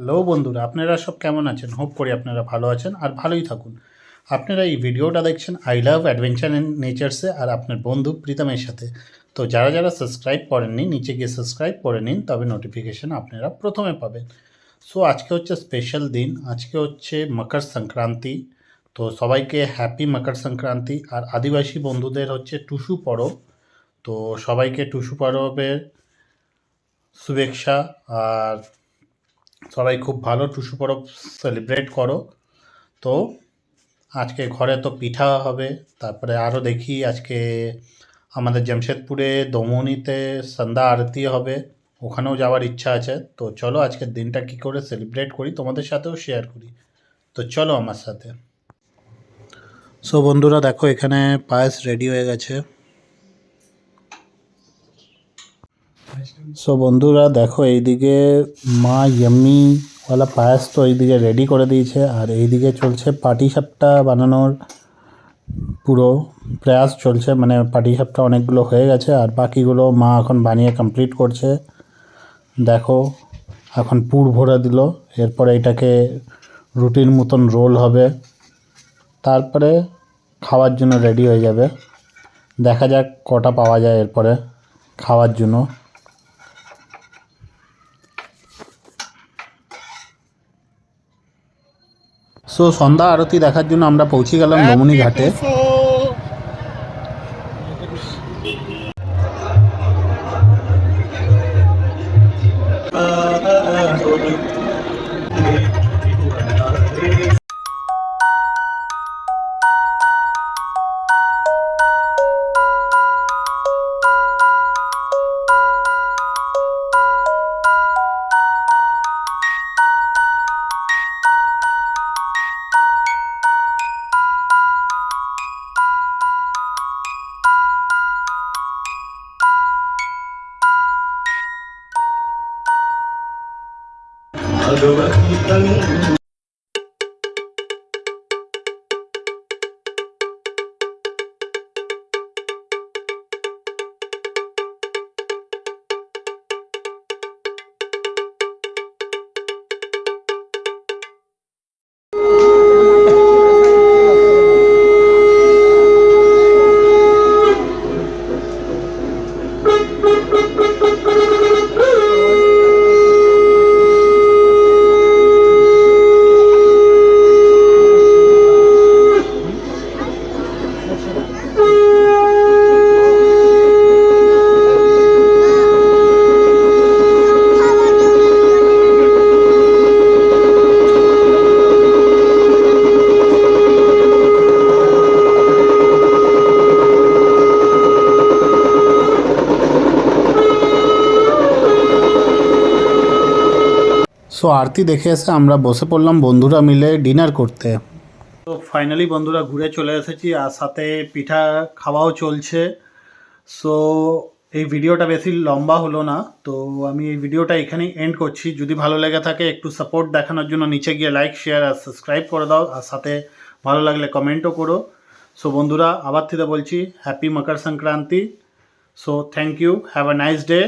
Hello বন্ধুরা, আপনারা সব কেমন আছেন? হোপ করি আপনারা ভালো আছেন আর ভালোই থাকুন। আপনারা এই ভিডিওটা দেখছেন আই লাভ অ্যাডভেঞ্চার অ্যান্ড নেচার্সে আর আপনার বন্ধু প্রীতমের সাথে। তো যারা যারা সাবস্ক্রাইব করেননি নিচে গিয়ে সাবস্ক্রাইব করে নিন, তবে নোটিফিকেশান আপনারা প্রথমে পাবেন। সো আজকে হচ্ছে স্পেশাল দিন, আজকে হচ্ছে মকর সংক্রান্তি। তো সবাইকে হ্যাপি মকর সংক্রান্তি। আর আদিবাসী বন্ধুদের হচ্ছে টুসু পরব। তো সবাইকে টুসু পরবের শুভেচ্ছা। আর সবাই খুব ভালো টুসু পরব সেলিব্রেট করো। তো আজকে ঘরে তো পিঠা হবে, তারপরে আরও দেখি আজকে আমাদের জামশেদপুরে দমনিতে সন্ধ্যা আরতি হবে, ওখানেও যাওয়ার ইচ্ছা আছে। তো চলো আজকের দিনটা কী করে সেলিব্রেট করি তোমাদের সাথেও শেয়ার করি। তো চলো আমার সাথে। সো বন্ধুরা দেখো, এখানে পায়েস রেডি হয়ে গেছে। সো বন্ধুরা দেখো, এইদিকে মা ইয়াম্মিওয়ালা পায়েস তো এইদিকে রেডি করে দিয়েছে, আর এইদিকে চলছে পাটিসাপটা বানানোর পুরো প্রয়াস চলছে। মানে পাটিসাপটা অনেকগুলো হয়ে গেছে আর বাকিগুলো মা এখন বানিয়ে কমপ্লিট করছে। দেখো এখন পুর ভরে দিল, এরপরে এটাকে রুটির মতন রোল হবে, তারপরে খাওয়ার জন্য রেডি হয়ে যাবে। দেখা যাক কটা পাওয়া যায় এরপরে খাওয়ার জন্য। সো সন্ধ্যা আরতি দেখার জন্য আমরা পৌঁছে গেলাম দমনি ঘাটে। সো আরতি দেখে এসে আমরা বসে পড়লাম বন্ধুরা মিলে ডিনার করতে। তো ফাইনালি বন্ধুরা ঘুরে চলে এসেছি, আর সাথে পিঠা খাওয়াও চলছে। সো এই ভিডিওটা বেশি লম্বা হলো না, তো আমি এই ভিডিওটা এখানেই এন্ড করছি। যদি ভালো লেগে থাকে একটু সাপোর্ট দেখানোর জন্য নিচে গিয়ে লাইক শেয়ার আর সাবস্ক্রাইব করে দাও, আর সাথে ভালো লাগলে কমেন্টও করো। সো বন্ধুরা আবার থেকে বলছি happy Makar Sankranti. So thank you, have a nice day.